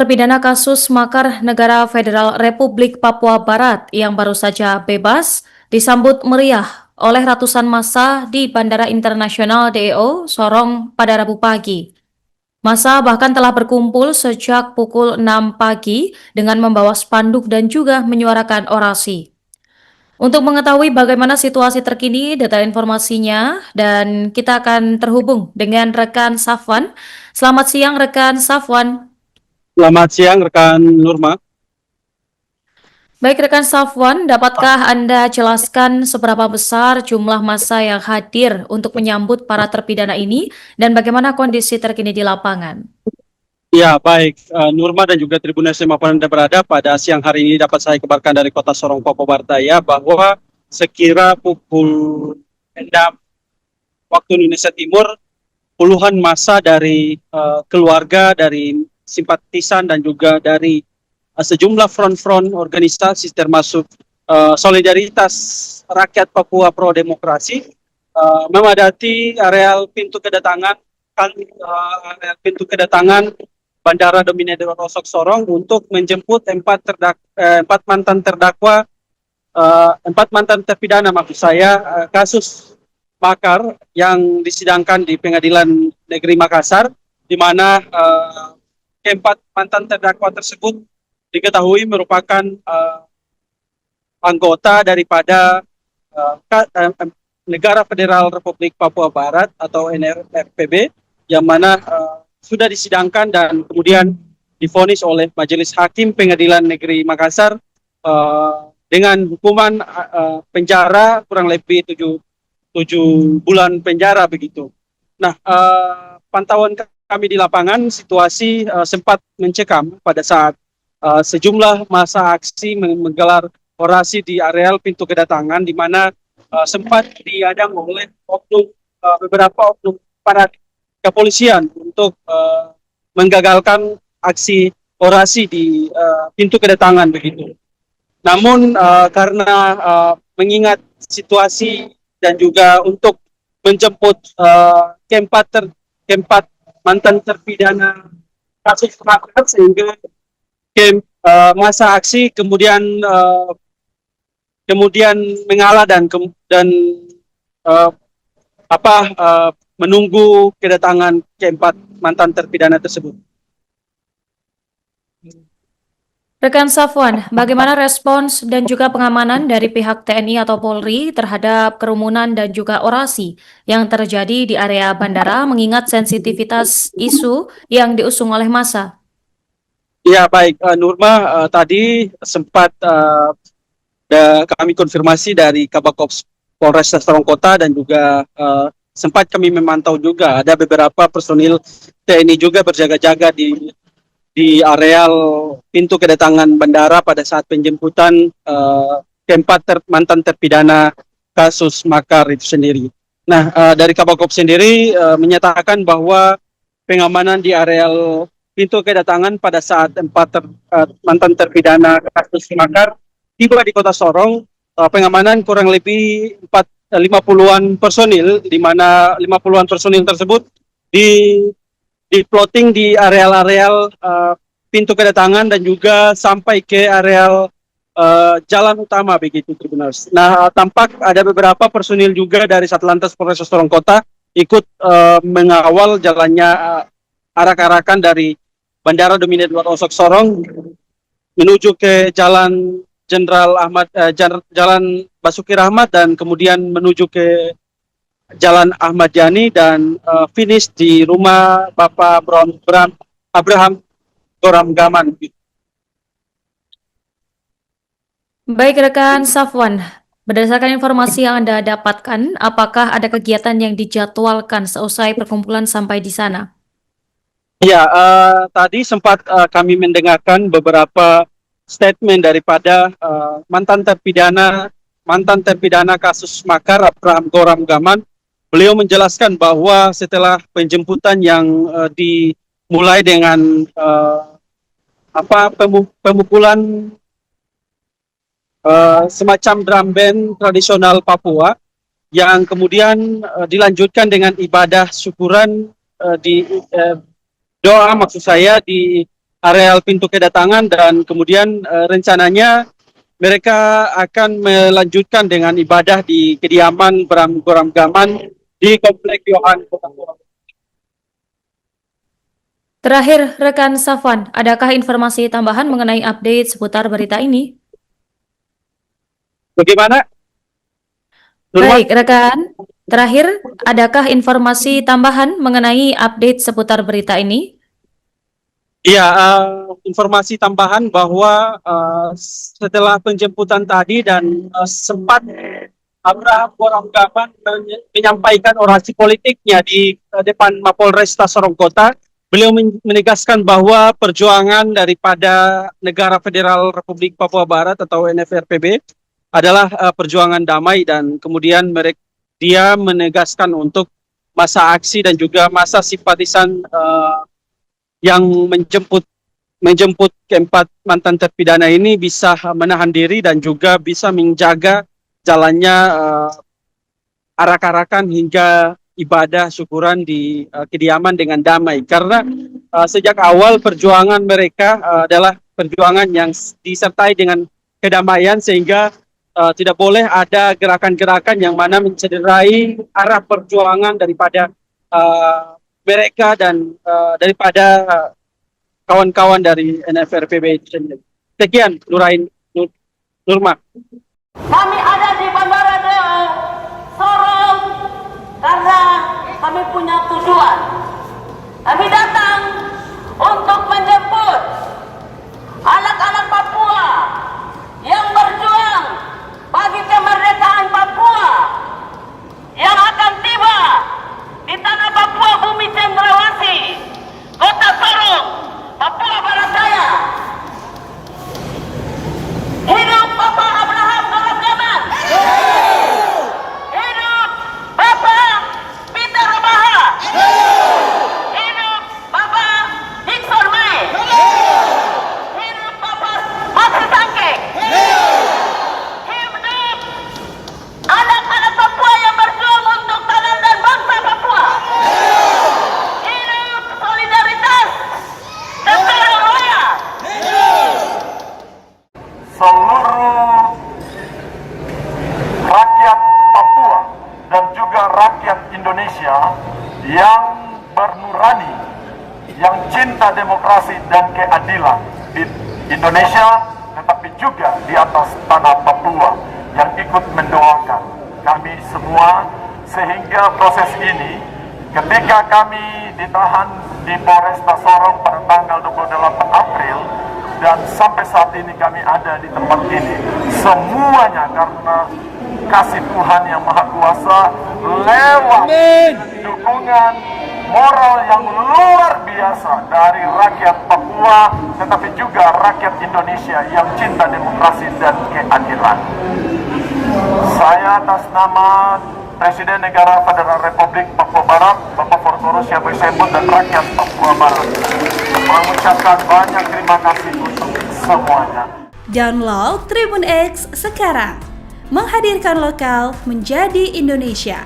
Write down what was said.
terpidana kasus makar Negara Federal Republik Papua Barat yang baru saja bebas disambut meriah oleh ratusan massa di Bandara Internasional DEO Sorong pada Rabu pagi. Massa bahkan telah berkumpul sejak pukul 6 pagi dengan membawa spanduk dan juga menyuarakan orasi. Untuk mengetahui bagaimana situasi terkini, data informasinya, dan kita akan terhubung dengan rekan Safwan. Selamat siang rekan Safwan. Selamat siang rekan Nurma. Baik rekan Safwan, dapatkah Anda jelaskan seberapa besar jumlah massa yang hadir untuk menyambut para terpidana ini dan bagaimana kondisi terkini di lapangan? Ya baik, Nurma dan juga Tribun SM Anda berada pada siang hari ini dapat saya kabarkan dari kota Sorong Papua Barat Daya bahwa sekira pukul 6 waktu Indonesia Timur puluhan massa dari keluarga, dari simpatisan dan juga dari sejumlah front-front organisasi termasuk Solidaritas Rakyat Papua Pro Demokrasi memadati areal pintu kedatangan Bandara Dominedor Rosok Sorong untuk menjemput empat mantan terdakwa, empat mantan terpidana maksud saya, kasus makar yang disidangkan di Pengadilan Negeri Makassar, di mana keempat mantan terdakwa tersebut diketahui merupakan anggota daripada Negara Federal Republik Papua Barat atau NRFPB, yang mana sudah disidangkan dan kemudian divonis oleh Majelis Hakim Pengadilan Negeri Makassar dengan hukuman penjara kurang lebih 7 bulan penjara begitu. Nah, pantauan kami di lapangan, situasi sempat mencekam pada saat sejumlah massa aksi menggelar orasi di areal pintu kedatangan, di mana sempat diadang oleh beberapa oknum para kepolisian untuk menggagalkan aksi orasi di pintu kedatangan begitu. Namun karena mengingat situasi dan juga untuk menjemput keempat mantan terpidana kasus makar, sehingga masa aksi kemudian mengalah dan menunggu kedatangan keempat mantan terpidana tersebut. Rekan Safwan, bagaimana respons dan juga pengamanan dari pihak TNI atau Polri terhadap kerumunan dan juga orasi yang terjadi di area bandara mengingat sensitivitas isu yang diusung oleh massa? Ya baik, Nurma, tadi sempat kami konfirmasi dari Kabakops Polresta Sorong Kota dan juga sempat kami memantau juga ada beberapa personil TNI juga berjaga-jaga di areal pintu kedatangan bandara pada saat penjemputan keempat mantan terpidana kasus makar itu sendiri. Nah, dari Kabakop sendiri menyatakan bahwa pengamanan di areal pintu kedatangan pada saat mantan terpidana kasus makar tiba di kota Sorong, pengamanan kurang lebih 50-an personil, di mana 50-an personil tersebut di plotting di areal-areal pintu kedatangan dan juga sampai ke areal jalan utama begitu, Tribuners. Nah, tampak ada beberapa personil juga dari Satlantas Polres Sorong Kota ikut mengawal jalannya arak-arakan dari Bandara Dominedor Rosok Sorong menuju ke Jalan Jenderal Ahmad, Jalan Basuki Rahmat, dan kemudian menuju ke Jalan Ahmad Yani dan finish di rumah Bapak Abraham Goram Gaman. Baik rekan Safwan, berdasarkan informasi yang Anda dapatkan, apakah ada kegiatan yang dijadwalkan seusai perkumpulan sampai di sana? Ya, tadi sempat kami mendengarkan beberapa statement daripada mantan terpidana kasus makar Abraham Goram Gaman. Beliau menjelaskan bahwa setelah penjemputan yang dimulai dengan pemukulan semacam drum band tradisional Papua, yang kemudian dilanjutkan dengan ibadah syukuran doa maksud saya di areal pintu kedatangan dan kemudian rencananya mereka akan melanjutkan dengan ibadah di kediaman Bram Gaman di Komplek Yohan Kota Sorong. Terakhir, rekan Safwan, adakah informasi tambahan mengenai update seputar berita ini? Bagaimana? Nurma? Baik, rekan. Terakhir, adakah informasi tambahan mengenai update seputar berita ini? Iya, informasi tambahan bahwa setelah penjemputan tadi dan sempat Abraham Gaman menyampaikan orasi politiknya di depan Mapolresta Sorong Kota, beliau menegaskan bahwa perjuangan daripada Negara Federal Republik Papua Barat atau NFRPB adalah perjuangan damai dan kemudian dia menegaskan untuk masa aksi dan juga masa simpatisan yang menjemput keempat mantan terpidana ini bisa menahan diri dan juga bisa menjaga jalannya arak-arakan hingga ibadah syukuran di kediaman dengan damai. Karena sejak awal perjuangan mereka adalah perjuangan yang disertai dengan kedamaian sehingga tidak boleh ada gerakan-gerakan yang mana mencederai arah perjuangan daripada mereka dan daripada kawan-kawan dari NFRPB itu sendiri. Sekian, Nurma. Kami ada di Bandara DO Sorong karena kami punya tujuan. Kami datang untuk menjemput anak-anak Papua yang berjuang bagi kemerdekaan Papua yang akan tiba di tanah Papua Bumi Cendrawasih, Kota Sorong, Papua Barat Daya. Hidup Bapak Abraham Gaman. Hidup Bapak Peter Robaha. Hidup Bapak Dixon May. Hidup Bapak Masri Sangkeng. Hidup anak-anak Papua yang berjuang untuk tanah dan bangsa Papua. Hidup solidaritas dan gotong royong. Seluruh rakyat Papua dan juga rakyat Indonesia yang bernurani, yang cinta demokrasi dan keadilan di Indonesia, tetapi juga di atas tanah Papua, yang ikut mendoakan kami semua sehingga proses ini ketika kami ditahan di Polresta Sorong pada tanggal 28 April dan sampai saat ini kami ada di tempat ini, semuanya karena kasih Tuhan yang Maha Kuasa lewat dukungan moral yang luar biasa dari rakyat Papua tetapi juga rakyat Indonesia yang cinta demokrasi dan keadilan. Saya atas nama Presiden Negara Federal Republik Papua Barat, Bapak Fortoro Siaboy Sembut dan rakyat Papua Barat mengucapkan banyak terima kasih untuk semuanya. Download Tribun X sekarang, menghadirkan lokal menjadi Indonesia.